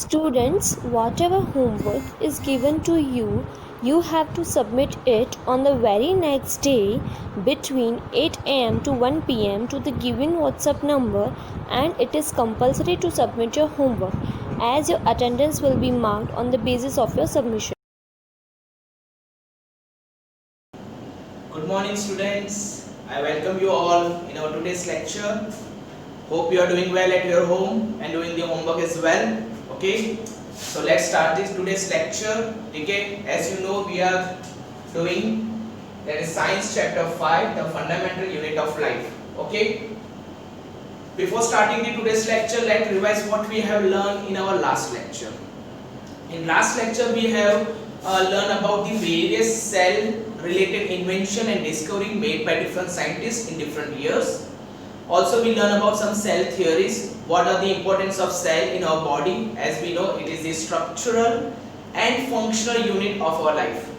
Students, whatever homework is given to you, you have to submit it on the very next day between 8 am to 1 pm to the given WhatsApp number, and it is compulsory to submit your homework as your attendance will be marked on the basis of your submission. Good morning students. I welcome you all in our today's lecture. Hope you are doing well at your home and doing the homework as well. Okay. So let's start this today's lecture. Okay. As you know, we are doing that is Science chapter 5, the fundamental unit of life. Okay. Before starting the today's lecture, let's revise what we have learned in our last lecture. In last lecture, we have learned about the various cell related invention and discovery made by different scientists in different years. Also we learn about some cell theories, what are the importance of cell in our body. As we know, it is the structural and functional unit of our life.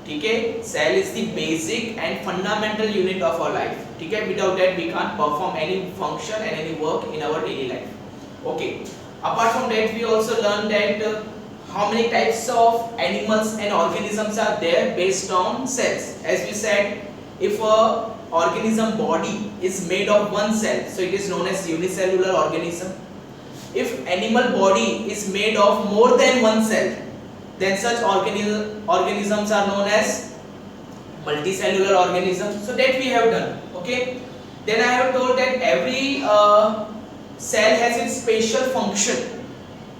Okay? Cell is the basic and fundamental unit of our life. Okay? Without that we can't perform any function and any work in our daily life. Okay. Apart from that, we also learned that how many types of animals and organisms are there based on cells. As we said, if a organism body is made of one cell, so it is known as unicellular organism. If animal body is made of more than one cell, then such organisms are known as multicellular organisms. So that we have done. Okay. Then I have told that every cell has its special function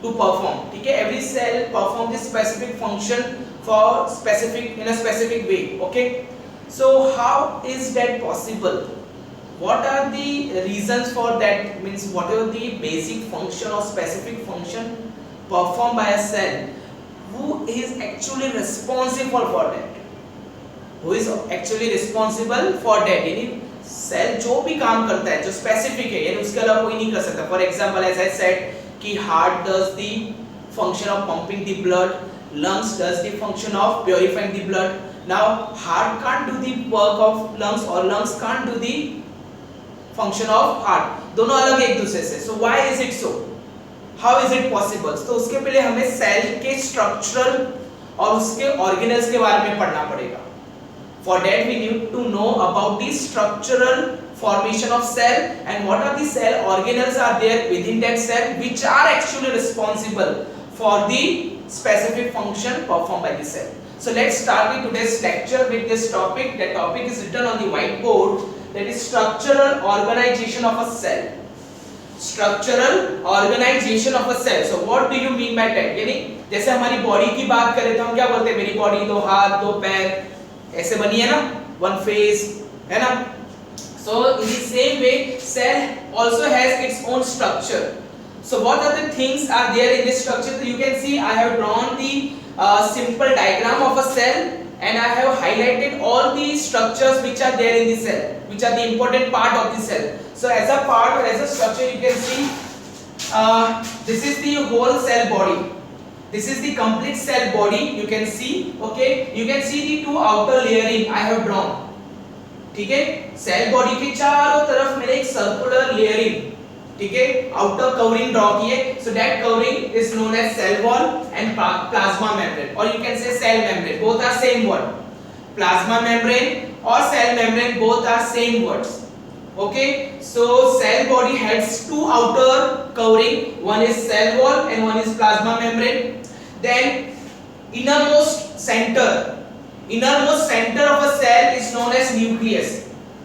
to perform. Okay, every cell performs this specific function for in a specific way. Okay, so how is that possible? What are the reasons for that? Means what are the basic function or specific function performed by a cell? Who is actually responsible for that? Who is actually responsible for that? यानी cell जो भी काम करता है जो specific है यानी उसके अलावा कोई नहीं कर सकता. For example as I said कि heart does the function of pumping the blood, lungs does the function of purifying the blood. Now heart can't do the work of lungs or lungs can't do the function of heart. दोनों अलग एक दूसरे से. So why is it so? How is it possible? तो उसके पहले हमें cell के स्ट्रक्चरल और उसके ऑर्गेनल्स के बारे में पढ़ना पड़ेगा. For that we need to know about the structural formation of cell and what are the cell organelles are there within that cell which are actually responsible for the specific function performed by the cell. So let's start with today's lecture with this topic. The topic is written on the whiteboard, that is structural organization of a cell. Structural organization of a cell. So what do you mean by that? यानी जैसे हमारी body की बात करें तो हम क्या बोलते हैं, मेरी बॉडी दो हाथ दो पैर ऐसे बनी है ना, वन फेस है ना. So in the same way, cell also has its own structure. So what are the things are there in this structure? So you can see I have drawn the simple diagram of a cell and I have highlighted all the structures which are there in the cell, which are the important part of the cell. So as a part or as a structure you can see this is the whole cell body. This is the complete cell body. You can see, okay, you can see the two outer layering I have drawn. ठीक है, cell body के चारों तरफ मैंने एक circular layering, ठीक है, outer covering draw की है. So that covering is known as cell wall and plasma membrane, और you can say cell membrane. Both are same word. Plasma membrane और cell membrane both are same words. Okay, so cell body has two outer covering, one is cell wall and one is plasma membrane. Then innermost center of a cell is known as nucleus.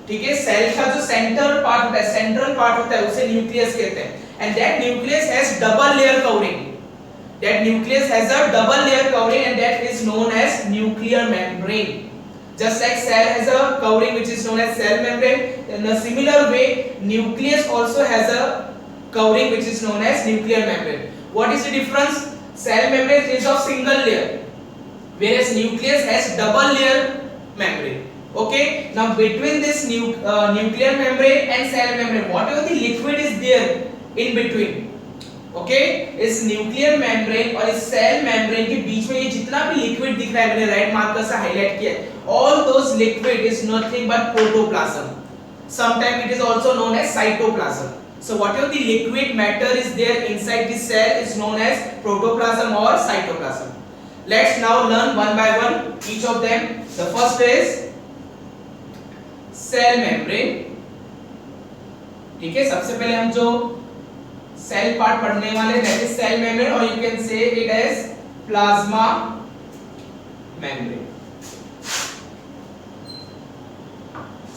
ठीक है, cell का जो centre part होता है, central part होता है, उसे nucleus कहते हैं. And that nucleus has double layer covering. That nucleus has a double layer covering and that is known as nuclear membrane. Just like cell has a covering which is known as cell membrane, in a similar way nucleus also has a covering which is known as nuclear membrane. What is the difference? Cell membrane is of single layer whereas nucleus has double layer membrane. Okay, now between this nuclear membrane and cell membrane, whatever the liquid is there in between, okay, इस nuclear membrane और इस cell membrane के बीच में ये जितना भी liquid दिख रहा है, मैंने राइट मार्कर से हाईलाइट किया है, all those liquid is nothing but protoplasm. Sometimes it is also known as cytoplasm. So whatever the liquid matter is there inside the cell is known as protoplasm or cytoplasm. Let's now learn one by one each of them. The first is cell membrane. ठीक है, सबसे पहले हम जो cell part पढ़ने वाले that is cell membrane, और you can say it as plasma membrane.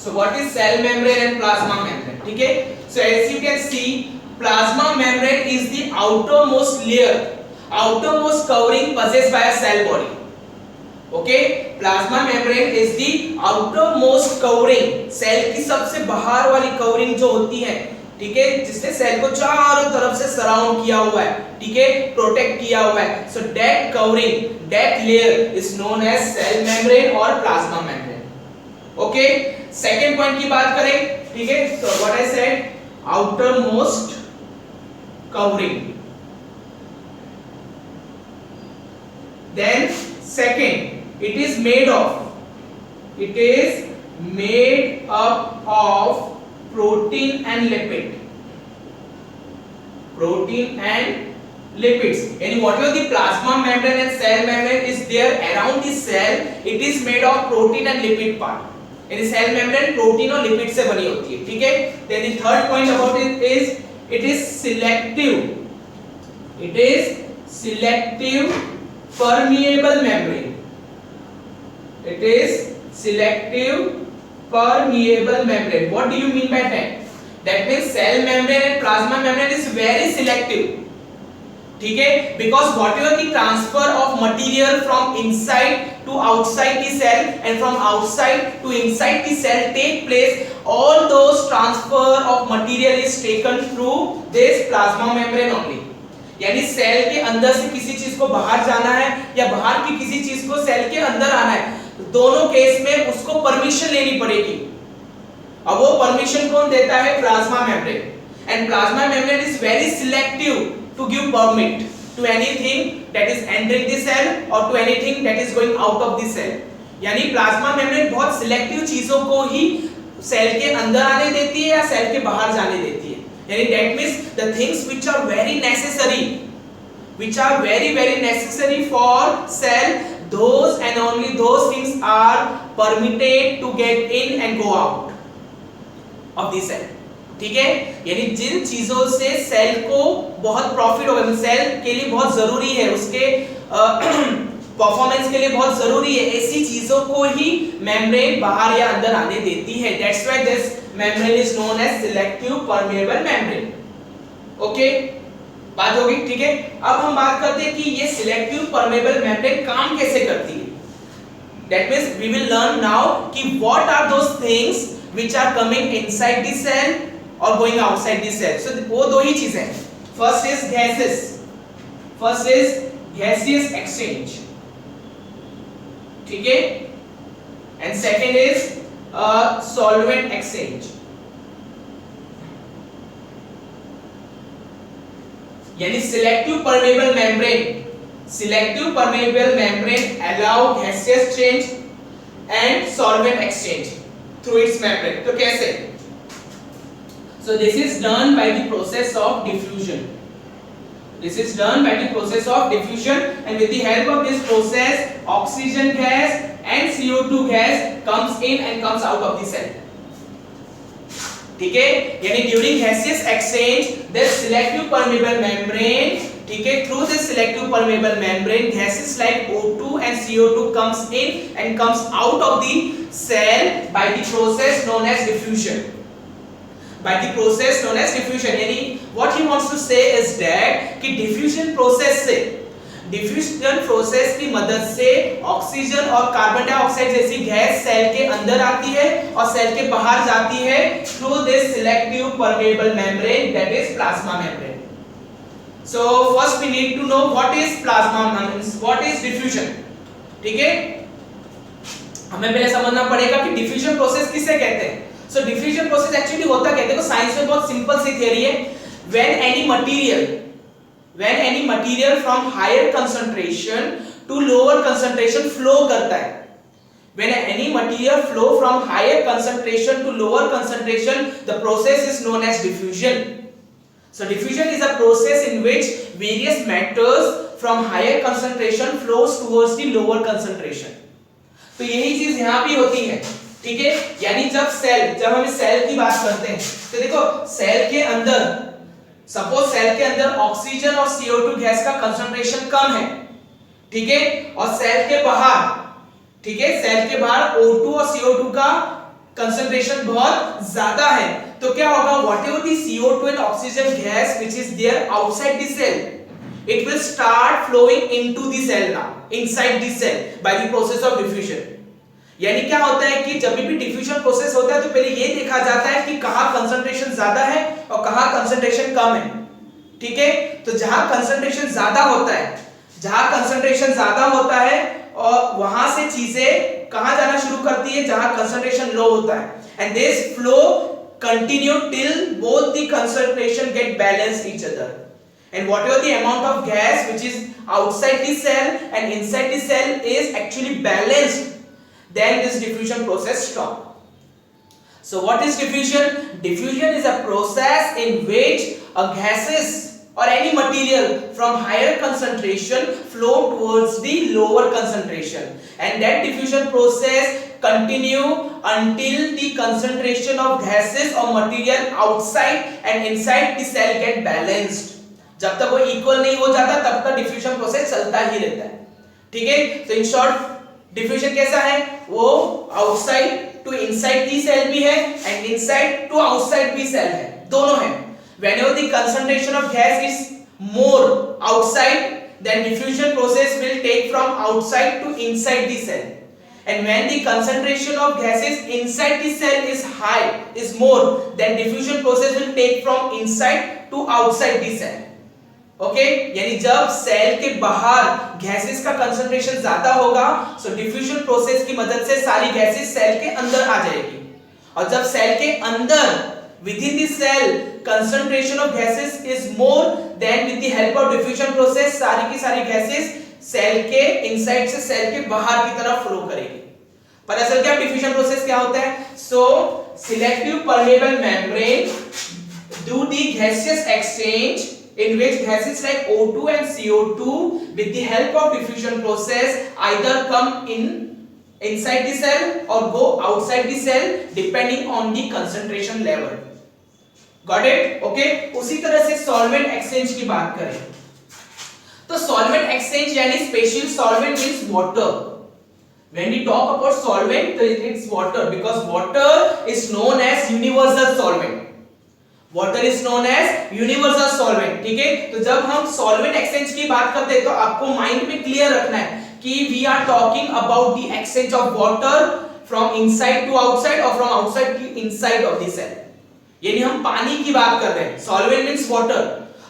So what is cell membrane and plasma membrane? ठीक है, so as you can see, plasma membrane is the outermost layer, outermost covering possessed by a cell body. Okay, plasma membrane is the outermost covering, cell की सबसे बाहर वाली covering जो होती है, ठीक है, जिसने सेल को चारों तरफ से सराउंड किया हुआ है, ठीक है, प्रोटेक्ट किया हुआ है. So that covering, that layer is known as cell membrane or plasma membrane. Okay, second point की बात करें, ठीक है, so what I said, outermost covering. Then second, it is made up of protein and lipid. Protein and lipids. And whatever the plasma membrane and cell membrane is there around the cell, it is made of protein and lipid part. यानी cell membrane protein और lipid से बनी होती है, ठीक है. Then the third point about it is selective. It is selective permeable membrane. It is selective permeable membrane. What do you mean by that? That means cell membrane and plasma membrane is very selective. ठीक है, because whatever the transfer of material from inside to outside the cell and from outside to inside the cell take place, all those transfer of material is taken through this plasma membrane only. यानी cell के अंदर से किसी चीज को बाहर जाना है या बाहर की किसी चीज को सेल के अंदर आना है, दोनों केस में उसको परमिशन लेनी पड़ेगी. अब वो परमिशन कौन देता है? Plasma membrane. And plasma membrane is very selective to give permit to anything that is entering the cell और to anything that is going out of the cell. यानी प्लाज्मा मेम्ब्रेन बहुत सिलेक्टिव चीजों को ही cell के अंदर आने देती है या सेल के बाहर जाने देती है. यानी that means the things which are very necessary for cell, those and only those things are permitted to get in and go out of the cell. ठीक है, यानी जिन चीजों से सेल को बहुत प्रॉफिट होगा, सेल के लिए बहुत जरूरी है, उसके परफॉर्मेंस के लिए बहुत जरूरी है, ऐसी चीजों को ही मेम्ब्रेन बाहर या अंदर आने देती है. That's why this membrane is known as selective permeable membrane. Okay, बात होगी, ठीक है. अब हम बात करते हैं कि ये selective permeable membrane काम कैसे करती है. That means we will learn now कि what are those things which are coming inside the cell or going outside the cell. So वो दो ही चीजें हैं. First is gaseous exchange, ठीक है, and second is solvent exchange. यानी selective permeable membrane allow gaseous change and solvent exchange through its membrane. तो कैसे? So this is done by the process of diffusion. And with the help of this process, oxygen gas and CO2 gas comes in and comes out of the cell. ठीक है, यानी during gaseous exchange the selective permeable membrane, ठीक है, through this selective permeable membrane gases like O2 and CO2 comes in and comes out of the cell by the process known as diffusion. यानी what he wants to say is that कि diffusion process की मदद से oxygen और carbon dioxide जैसी gas cell के अंदर आती है और सेल के बाहर जाती है through this selective permeable membrane, that is plasma membrane. So first we need to know what is plasma membrane, what is diffusion. ठीक है, हमें पहले समझना पड़ेगा कि diffusion process किसे कहते हैं. So diffusion process actually होता क्या है? देखो साइंस में बहुत सिंपल सी थ्योरी है. When any material from higher concentration to lower concentration flow करता है. When any material flow from higher concentration to lower concentration, the process is known as diffusion. So diffusion is a process in which various matters from higher concentration flows towards the lower concentration. तो यही चीज यहाँ भी होती है, ठीक है। यानी जब हम इस सेल की बात करते हैं तो देखो सेल के अंदर, सपोज सेल के अंदर ऑक्सीजन और CO2 गैस का कंसंट्रेशन कम है, ठीक है, और सेल के बाहर, ठीक है, सेल के बाहर O2 और CO2 का कंसंट्रेशन बहुत ज्यादा है, तो क्या होगा, whatever the CO2 and oxygen gas which is there outside the cell, it will start flowing into the cell now, inside the cell by the process of diffusion. यानी क्या होता है कि जब भी डिफ्यूजन प्रोसेस होता है तो पहले ये देखा जाता है कि कहां कंसंट्रेशन ज्यादा है और कहां कंसंट्रेशन कम है, ठीक है। तो जहां कंसंट्रेशन ज्यादा होता है, जहां कंसंट्रेशन ज्यादा होता है और वहां से चीजें कहां जाना शुरू करती है, जहां कंसंट्रेशन लो होता है, and this flow continue till both the concentration get balance each other, and whatever the amount of gas which is outside the cell and inside the cell is actually balanced, then this diffusion process stop. So what is diffusion? Diffusion is a process in which a gases or any material from higher concentration flow towards the lower concentration, and that diffusion process continue until the concentration of gases or material outside and inside the cell get balanced. जब तक वो equal नहीं हो जाता तब तक diffusion process चलता ही रहता है, ठीक है। तो इन शॉर्ट डिफ्यूजन कैसा है, वो outside to inside the cell भी है एंड इनसाइड टू आउटसाइड भी सेल है, दोनों है। whenever the concentration of gas is more outside, then diffusion process will take from outside to inside the cell, and when the concentration of gases inside the cell is high, is more, then diffusion process will take from inside to outside the cell. Okay, यानी जब cell के बाहर gases का concentration ज्यादा होगा, सो diffusion process की मदद से सारी गैसेस सेल के अंदर आ जाएगी, और जब सेल के अंदर within the cell concentration of gases is more, then with the help of diffusion process सारी की सारी गैसेस सेल के इनसाइड से सेल के बाहर की तरफ फ्लो करेगी। पता चल गया डिफ्यूजन प्रोसेस क्या होता है। सो selective permeable membrane do the gaseous exchange in which gases like O2 and CO2 with the help of diffusion process either come inside the cell or go outside the cell depending on the concentration level. Got it? Okay. उसी तरह से solvent exchange की बात करें तो solvent exchange यानी special solvent means water. When we talk about solvent, it's water because water is known as universal solvent. Water is known as universal solvent, ठीक है। तो जब हम सॉल्वेंट एक्सचेंज की बात करते हैं तो आपको माइंड में क्लियर रखना है कि we are talking about the exchange of water from inside to outside और from outside to inside of the cell, यानी हम पानी की बात कर रहे हैं। Solvent means water,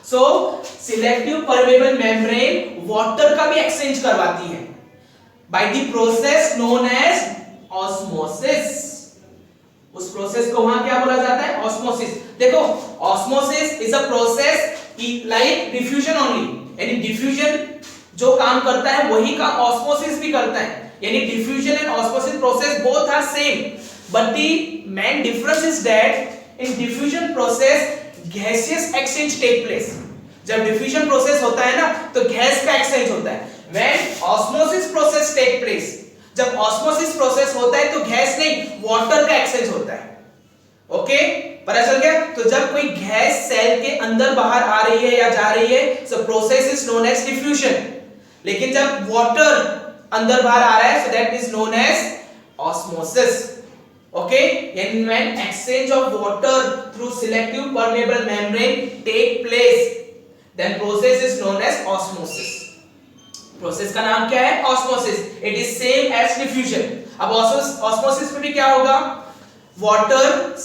so selective permeable membrane water का भी एक्सचेंज करवाती है by the process known as osmosis. उस प्रोसेस को वहां क्या बोला जाता है, ऑस्मोसिस। देखो osmosis is a process like diffusion only, यानी डिफ्यूजन जो काम करता है वही काम ऑस्मोसिस भी करता है, यानी diffusion and osmosis process both are same, but the main difference is that in diffusion process gaseous exchange take place. जब डिफ्यूजन प्रोसेस होता है ना तो गैस का एक्सचेंज होता है, when osmosis process take place, जब ऑस्मोसिस प्रोसेस होता है तो गैस नहीं वाटर का एक्सचेंज होता है। ओके, पता चल गया। तो जब कोई गैस सेल के अंदर बाहर आ रही है या जा रही है, so process is known as diffusion, लेकिन जब वाटर अंदर बाहर आ रहा है so that is known as osmosis. Okay, and when exchange of water through selective permeable membrane take place, then process is known as osmosis. Process का नाम क्या है, osmosis. It is same as diffusion. अब osmosis में भी क्या होगा, water,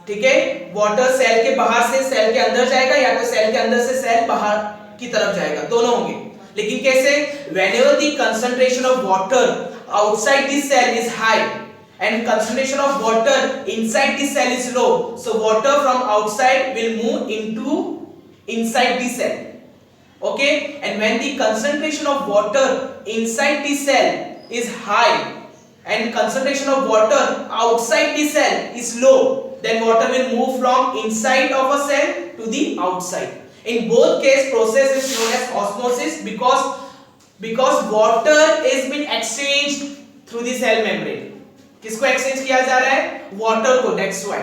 ठीक है, वाटर सेल के बाहर से सेल के अंदर जाएगा या तो सेल के अंदर से सेल बाहर की तरफ जाएगा, दोनों होंगे। लेकिन कैसे, whenever the concentration of water outside the cell is high and concentration of water inside the cell is low, so water from outside will move into inside the cell. Okay, and when the concentration of water inside the cell is high and concentration of water outside the cell is low, then water will move from inside of a cell to the outside. In both case, process is known as osmosis because water is being exchanged through the cell membrane. किसको exchange किया जा रहा है? Water को. That's why.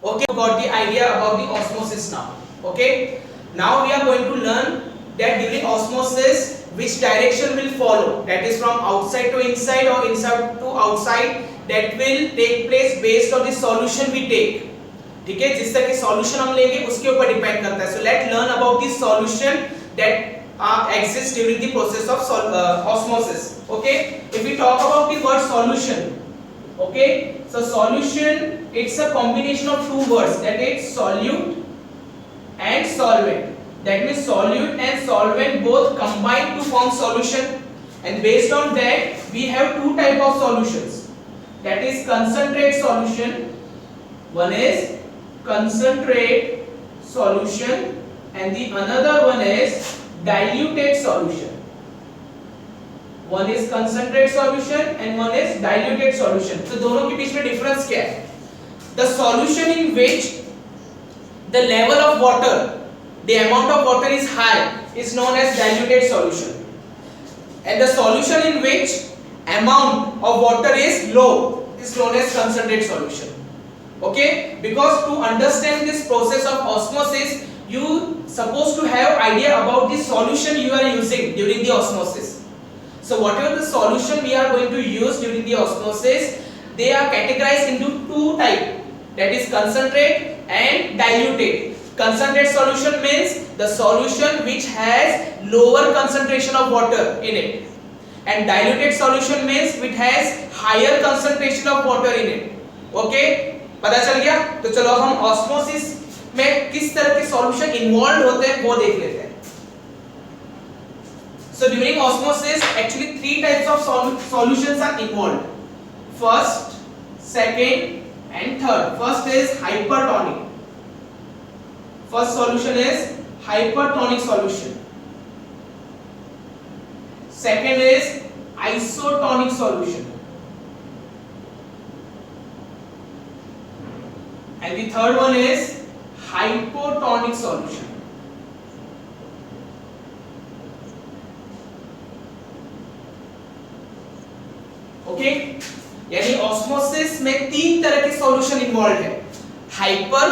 Okay, you got the idea about the osmosis now. Okay. Now we are going to learn that during osmosis, which direction will follow. That is from outside to inside or inside to outside. That will take place based on the solution we take. ठीक है, जिस तरह के solution हम लेंगे उसके ऊपर depend करता है. So let learn about the solution that exists during the process of osmosis. Okay, if we talk about the word solution, okay, so solution, it's a combination of two words, that is solute and solvent. That means solute and solvent both combine to form solution, and based on that we have two type of solutions, that is concentrate solution. One is concentrate solution and the another one is diluted solution. One is concentrate solution and one is diluted solution. तो दोनों के बीच में difference क्या है? The solution in which the level of water, the amount of water is high, is known as diluted solution, and the solution in which amount of water is low is known as concentrate solution. Okay, because to understand this process of osmosis, you supposed to have idea about the solution you are using during the osmosis. So whatever the solution we are going to use during the osmosis, they are categorized into two types, that is concentrate and diluted. Concentrate solution means the solution which has lower concentration of water in it, and diluted solution means which has higher concentration of water in it. Okay, पता चल गया? तो चलो अब हम osmosis में किस तरह के सॉल्यूशन इन्वॉल्व होते हैं वो देख लेते हैं. So during osmosis, actually three types of solutions are involved. First, second, and third. First is hypertonic. First solution is hypertonic solution. Second is isotonic solution. And the third one is hypotonic solution. Okay, यानी osmosis में तीन तरह के solution involve है, hyper,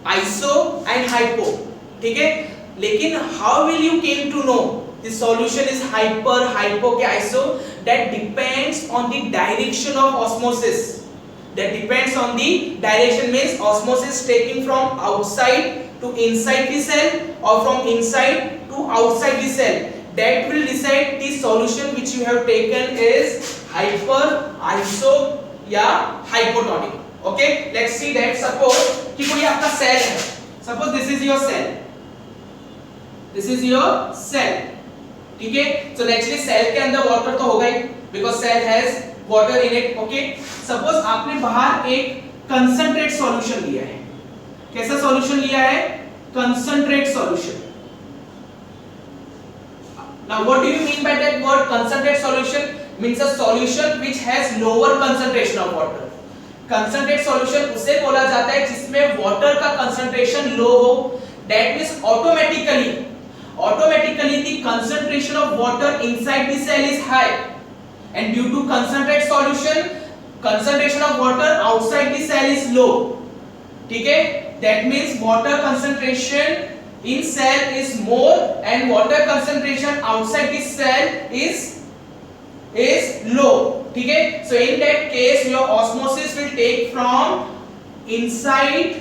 iso and hypo. ठीक है, लेकिन how will you came to know the solution is hyper, hypo के iso? That depends on the direction of osmosis. That depends on the direction, means osmosis taking from outside to inside the cell or from inside to outside the cell. That will decide the solution which you have taken is hyper, iso या hypotonic. Okay, let's see that. Suppose कि कोई आपका cell है. Suppose this is your cell. This is your cell. ठीक है, so naturally cell के अंदर water तो होगा ही, because cell has water in it. Okay, suppose आपने बाहर एक concentrate solution लिया है. कैसा solution लिया है? Concentrate solution. Now what do you mean by that word concentrate solution? Means a solution which has lower concentration of water. Concentrate solution उसे बोला जाता है जिसमें water का concentration low हो. That means automatically the concentration of water inside the cell is high, and due to concentrate solution, concentration of water outside the cell is low. ठीक है, that means water concentration in cell is more and water concentration outside the cell is low. ठीक है, so in that case your osmosis will take from inside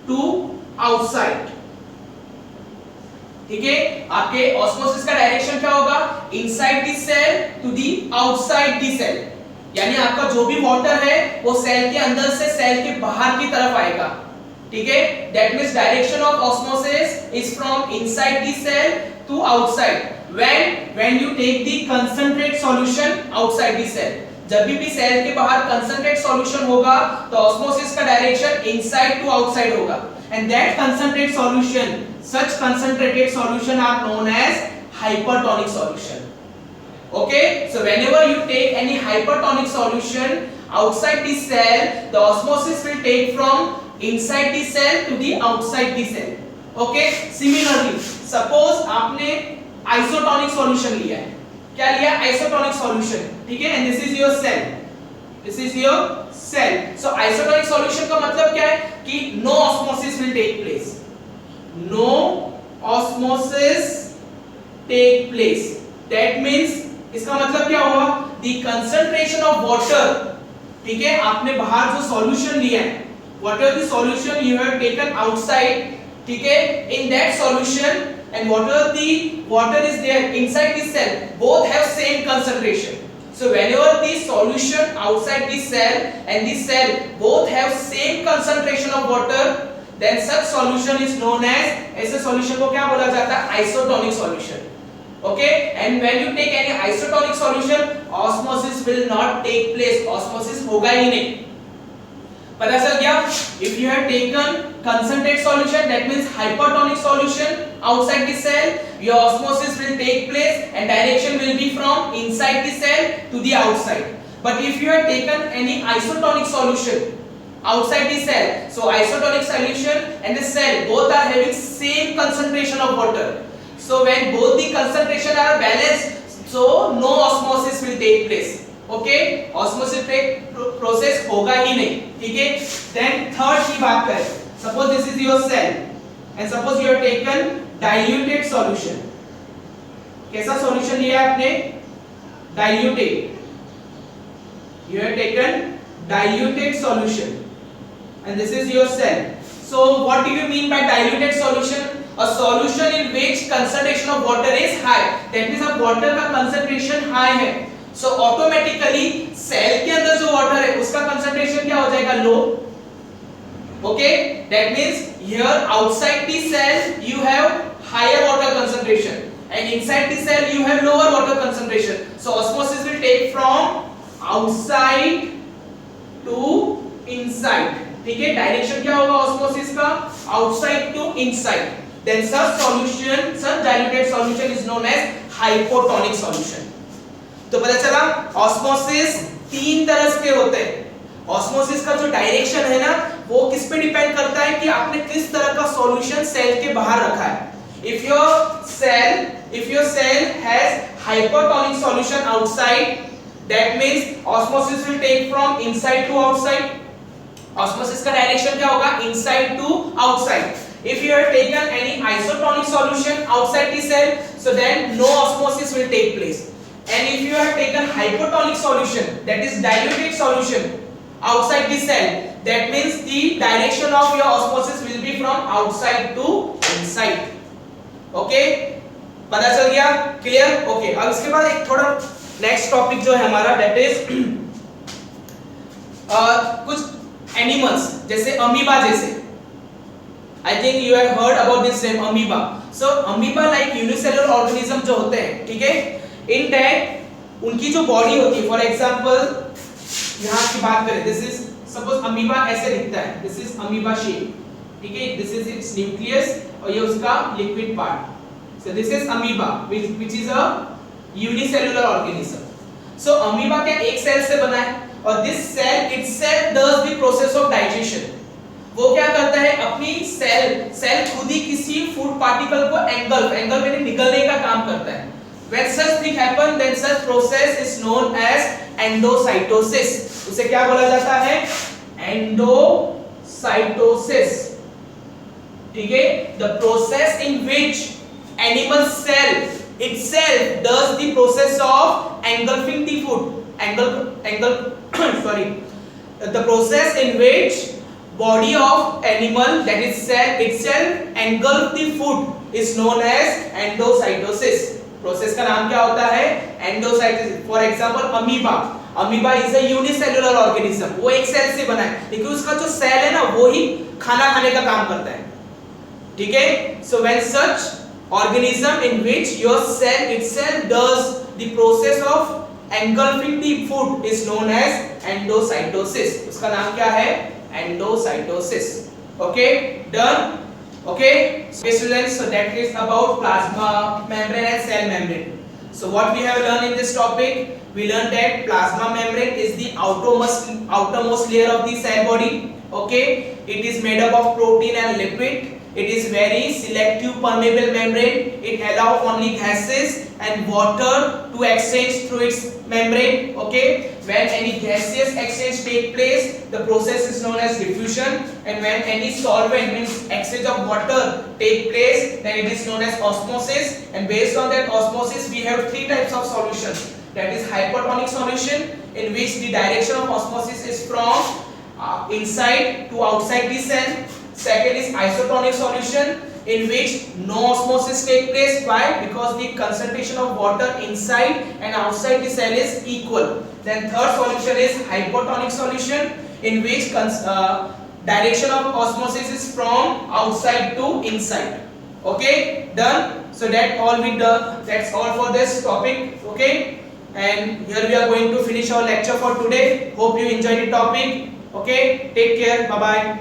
to outside. ठीक है, आपके osmosis का direction क्या होगा? Inside the cell to the outside the cell. यानी आपका जो भी वाटर है वो सेल के अंदर से सेल के बाहर की तरफ आएगा. ठीक है, that means direction of osmosis is from inside the cell to outside. when you take the concentrate solution outside the cell. जब भी सेल के बाहर concentrate solution होगा तो ऑस्मोसिस का डायरेक्शन इनसाइड टू आउटसाइड होगा. And that concentrate solution, such concentrated solution are known as hypertonic solution. Okay, so whenever you take any hypertonic solution outside the cell, the osmosis will take from inside the cell to the outside the cell. Okay, similarly suppose आपने isotonic solution लिया है, क्या लिया? isotonic solution, ठीक है, and this is your cell, this is your cell. So isotonic solution का मतलब क्या है कि no osmosis will take place, no osmosis take place. That means इसका मतलब क्या हुआ? The concentration of water, ठीक है, आपने बाहर जो solution लिया है, whatever the solution you have taken outside, ठीक है, in that solution and whatever the water is there inside the cell, both have same concentration. So whenever the solution outside the cell and the cell both have same concentration of water, then such solution is known as, ऐसे solution को क्या बोला जाता है? Isotonic solution. Okay, and when you take any isotonic solution, osmosis will not take place, osmosis होगा ही नहीं. पता चल गया? If you have taken concentrate solution, that means hypertonic solution outside the cell, your osmosis will take place and direction will be from inside the cell to the outside. But if you have taken any isotonic solution outside the cell, so isotonic solution and the cell both are having same concentration of water. So when both the concentration are balanced, so no osmosis will take place. Okay, osmosis process होगा ही नहीं, ठीक है. Then third की बात करें, suppose this is your cell and suppose you have taken diluted solution. कैसा solution लिया आपने? Diluted. You have taken diluted solution and this is your cell. So what do you mean by diluted solution? A solution in which concentration of water is high. That means अब water का concentration high है, so automatically cell के अंदर जो water है उसका concentration क्या हो जाएगा? Low. Okay, that means here outside the cell you have higher water concentration and inside the cell you have lower water concentration. So osmosis will take from outside to inside. ठीक है, direction क्या होगा osmosis का? Outside to inside. Then such solution, such diluted solution is known as hypotonic solution. तो पता चला osmosis तीन तरह के होते हैं. osmosis का जो डायरेक्शन है ना, वो किस पे डिपेंड करता है कि आपने किस तरह का सॉल्यूशन सेल के बाहर रखा है. If your cell has hypertonic solution outside, that means osmosis will take from inside to outside. Osmosis का डायरेक्शन क्या होगा? Inside to outside. If you have taken any isotonic solution outside the cell, so then no osmosis will take place. And if you have taken hypotonic solution, that is diluted solution outside the cell, that means the direction of your osmosis will be from outside to inside. Okay, पता चल गया? Clear? Okay, अब इसके बाद एक थोड़ा next topic जो है हमारा, that is कुछ animals जैसे अमीबा जैसे. I think you have heard about this name amoeba. So amoeba like unicellular organism जो होते हैं, ठीक है, in that उनकी जो बॉडी होती है, फॉर एग्जांपल यहाँ की बात करें, this is suppose amoeba ऐसे दिखता है, this is amoeba shape, ठीक है, this is its nucleus और ये उसका liquid part. So this is amoeba which is a unicellular organism. So amoeba क्या एक सेल से बना है और this cell itself does the process of digestion. वो क्या करता है? अपनी सेल खुद ही किसी फूड पार्टिकल को एंगल्फ यानी निगलने का काम करता है. When such thing happen, then such process is known as endocytosis. उसे क्या बोला जाता है? Endocytosis. ठीक है, the process in which animal cell itself does the process of engulfing the food. The process in which body of animal, that is cell itself engulf the food is known as endocytosis. Process का नाम क्या होता है? Endocytosis. For example, amoeba is a unicellular organism. वो एक cell से बना है, लेकिन उसका जो सेल है ना, वो ही खाना खाने का काम करता है. ठीक है? So when such organism in which your cell itself does the process of engulfing the food is known as endocytosis. उसका नाम क्या है? Endocytosis. Okay, done. Okay, students, so that is about plasma membrane and cell membrane. So what we have learned in this topic, we learned that plasma membrane is the outermost layer of the cell body. Okay, It is made up of protein and lipid. It is very selective permeable membrane. It allows only gases and water to exchange through its membrane. Okay, when any gaseous exchange take place, the process is known as diffusion, and when any solvent means exchange of water take place, then it is known as osmosis. And based on that osmosis, we have three types of solutions. That is hypertonic solution, in which the direction of osmosis is from inside to outside the cell. Second is isotonic solution, in which no osmosis take place. Why? Because the concentration of water inside and outside the cell is equal. Then third solution is hypotonic solution, in which direction of osmosis is from outside to inside. Okay, done. So that's all for this topic. Okay, and here we are going to finish our lecture for today. Hope you enjoyed the topic. Okay, take care. Bye bye.